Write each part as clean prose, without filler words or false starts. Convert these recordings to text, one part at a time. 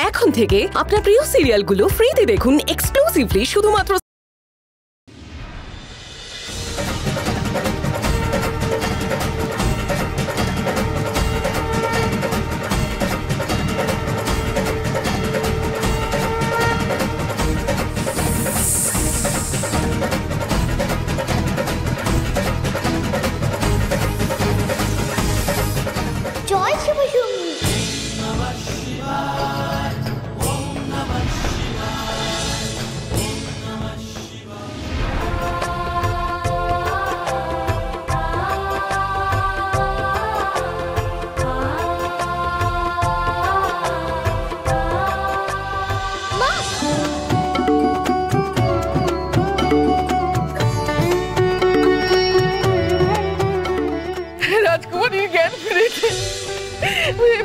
এখন থেকে আপনার প্রিয় সিরিয়ালগুলো ফ্রিতে দেখুন এক্সক্লুসিভলি শুধুমাত্র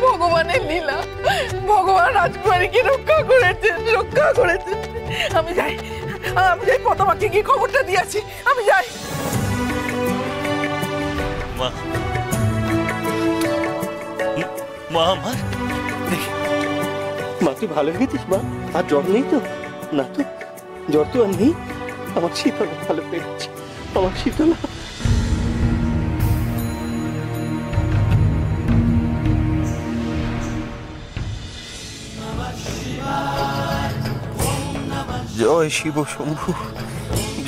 ভগবানের লীলা। ভগবান রাজকুমারীকে রক্ষা করেছেন। আমি যাই পদ্মাকে গিয়ে খবরটা দিয়েছি। আমি যাই। মা আমার মা তুই ভালো হয়ে গেছিস মা? আর জ্বর নেই তো? না তো, জ্বর তো আর নেই। আমার শীতলা ভালো হয়ে গেছে। আমার শীতলা জয় শিব শম্ভু,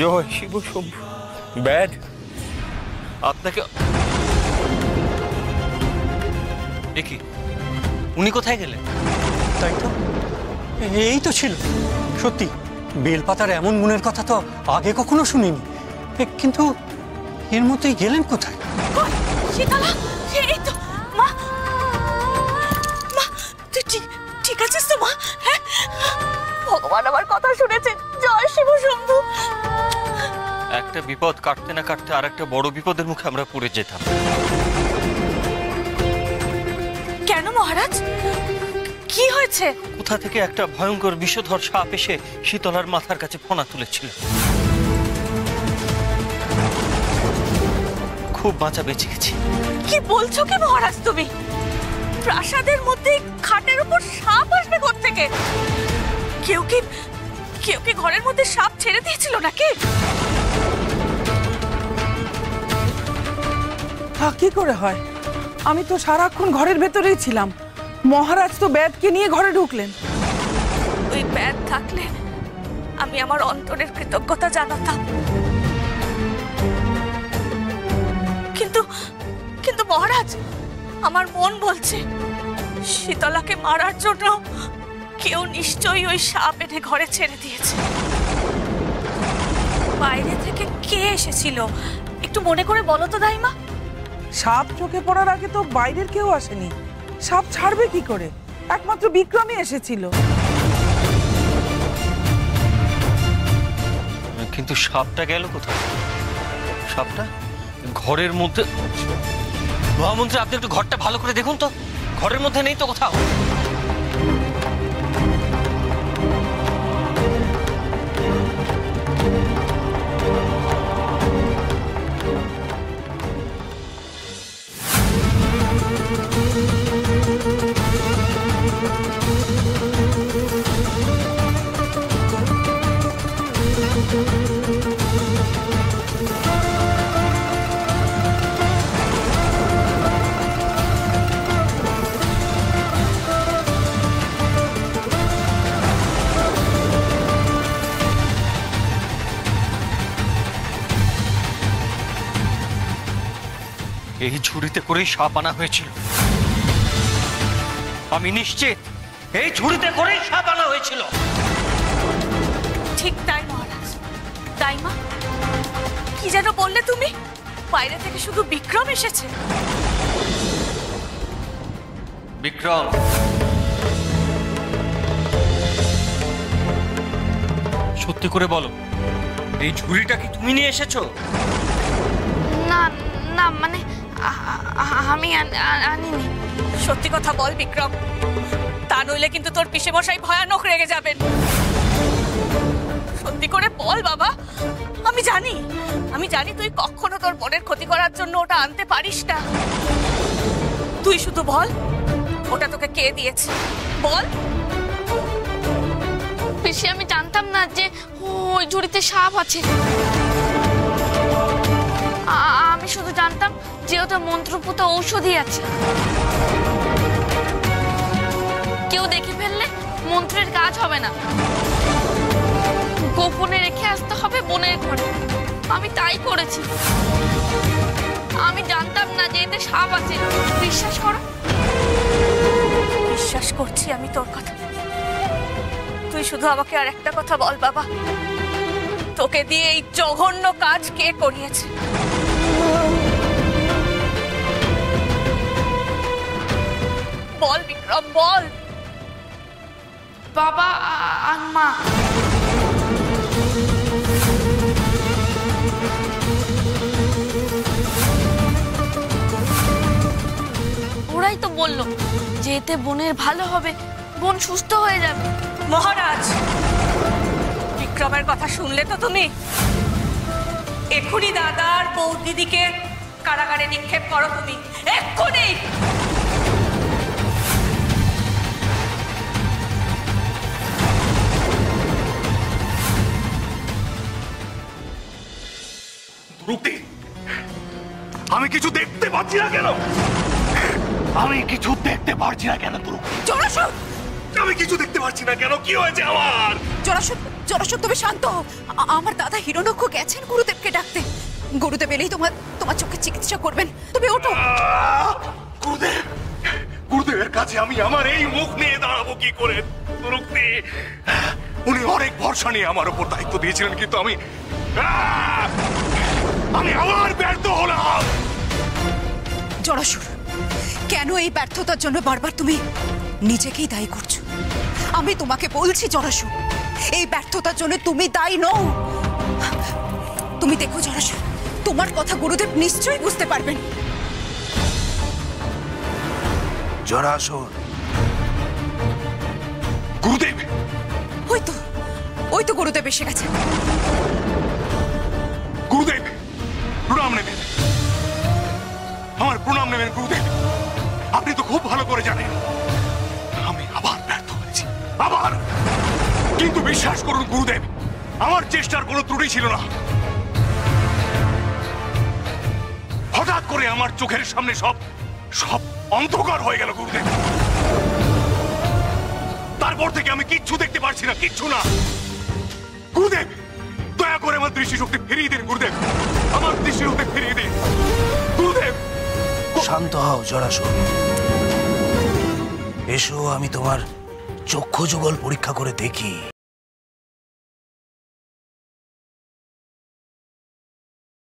জয় শিব শম্ভু। ব্যাড আপনাকে দেখি উনি কোথায় গেলেন? তাই তো, এই তো ছিল। সত্যি বেলপাতার এমন গুণের কথা তো আগে কখনো শুনিনি। কিন্তু এর মধ্যেই গেলেন কোথায়? শীতলা, এই তো মা। মা তুই ঠিক আছিস তো মা? হ্যাঁ, ভগবান আমার কথা শুনেছেন। জয় শিব শম্ভু। একটা বিপদ কাটতে না কাটতে আর একটা বড় বিপদের মুখে আমরা পড়ে যেতাম। কেন মহারাজ, কি হয়েছে? কোথা থেকে একটা ভয়ঙ্কর বিষধর সাপ এসে শীতলার মাথার কাছে ফনা তুলেছিল। খুব বাঁচা বেঁচে গেছি। কি বলছো কি মহারাজ তুমি? প্রাসাদের মধ্যে খাটের উপর সাপ আসবে কোত্থেকে? কেউ কি ঘরের মধ্যে সাপ ছেড়ে দিয়েছিল নাকি? কি করে হয়? আমি তো সারাক্ষণ ঘরের ভেতরেই ছিলাম। মহারাজ তো ব্যাধকে নিয়ে ঘরে ঢুকলেন। ওই ব্যাধ থাকলে আমি আমার অন্তরের কৃতজ্ঞতা জানাতাম। কিন্তু মহারাজ, আমার মন বলছে শীতলাকে মারার জন্য কেউ নিশ্চয়ই ওই সাপ এনে ঘরে ছেড়ে দিয়েছে। বাইরে থেকে কে এসেছিল একটু মনে করে বলো তো দাইমা। সাপ চোখে পড়ার আগে তো বাইরের কেউ আসেনি। সাপ ছাড়বে কি করে? একমাত্র বিক্রমই এসেছিল। কিন্তু সাপটা গেল কোথায়? সাপটা ঘরের মধ্যে। মহামন্ত্রী, আপনি একটু ঘরটা ভালো করে দেখুন তো, ঘরের মধ্যে নেই তো কোথাও। এই ঝুড়িতে করেই সাপ আনা হয়েছিল। আমি নিশ্চিত এই ঝুড়িতে করেই সাপ আনা হয়েছিল। ঠিক তাই মহারাজ। দাইমা, কি যেন বললে তুমি? বাইরে থেকে শুধু বিক্রম এসেছে? বিক্রম, সত্যি করে বলো, এই ঝুড়িটা কি তুমি নিয়ে এসেছো? না না, মানে আমি আনিনি। সত্যি কথা বল বিক্রম, তা নইলে কিন্তু তোর পিসেমশাই ভয়ানক রেগে যাবেন। সত্যি করে বল বাবা। আমি জানি তুই কখনো তোর বোনের ক্ষতি করার জন্য ওটা আনতে পারিস না। তুই শুধু বল ওটা তোকে কে দিয়েছে, বল। বেশি আমি জানতাম না যে ওই ঝুড়িতে সাপ আছে। আমি শুধু জানতাম যে ওটা মন্ত্রপুত ঔষধই আছে। কেউ দেখে ফেললে মন্ত্রের কাজ হবে না, গোপনে রেখে আসতে হবে বোনের ঘরে। আমি তাই করেছি। আমি জানতাম না যে এতে সাপ আছে। বিশ্বাস করো। বিশ্বাস করছি আমি তোর কথা। তুই শুধু আমাকে আর একটা কথা বল বাবা, তোকে দিয়ে এই জঘন্য কাজ কে করিয়েছে? বল বিক্রম, বল। বাবা আর মা। ওরাই তো বললো যে এতে বোনের ভালো হবে, বোন সুস্থ হয়ে যাবে। মহারাজ, বিক্রমের কথা শুনলে তো তুমি? এক্ষুনি দাদার বৌদিদিকে কারাগারে নিক্ষেপ করো তুমি, এক্ষুনি। রুক্তি, আমি কিছু দেখতে পাচ্ছি না কেন? আমি কিছু দেখতে পারছি না কেন? জরাসুর, আমি কিছু দেখতে পাচ্ছি না কেন? কি হয়েছে আমার? জরাসুর, জরাসুর তুমি শান্ত হও। আমার দাদা হিরণ্যক্ষ গেছেন গুরুদেবকে ডাকতে। গুরুদেব এলেই তোমার চোখের চিকিৎসা করবেন। তুমি ওঠো। গুরুদেব, গুরুদেবের কাছে আমি আমার এই মুখ নিয়ে দাঁড়াবো কি করে? রুক্তি, উনি অনেক ভরসা নিয়ে আমার উপর দায়িত্ব দিয়েছিলেন, কিন্তু আমি আবার ব্যর্থ হলাম। জরাসুর, কেন এই ব্যর্থতার জন্য বারবার তুমি নিজেকেই দায়ী করছো? আমি তোমাকে বলছি জরাসুর, এই ব্যর্থতার জন্য তুমি দায়ী নও। তুমি দেখো জরাসুর, তোমার কথা গুরুদেব নিশ্চয়ই বুঝতে পারবেন। জরাসুর, গুরুদেব, ওই তো গুরুদেব এসে গেছে। গুরুদেব, প্রণাম নেবেন, আমার প্রণাম নেবেন গুরুদেব। আপনি তো খুব ভালো করে জানেন আমি আবার ব্যর্থ হয়েছি, আবার। কিন্তু বিশ্বাস করুন গুরুদেব, আমার চেষ্টার কোনো ত্রুটি ছিল না। হঠাৎ করে আমার চোখের সামনে সব অন্ধকার হয়ে গেল গুরুদেব। তারপর থেকে আমি কিচ্ছু দেখতে পারছি না, কিচ্ছু না। গুরুদেব, দয়া করে আমার দৃষ্টিশক্তি ফিরিয়ে দিন গুরুদেব, আমার দৃষ্টিশক্তি ফিরিয়ে দিন গুরুদেব। শান্ত হও জরাসুর, এসো আমি তোমার চক্ষু যুগল পরীক্ষা করে দেখি।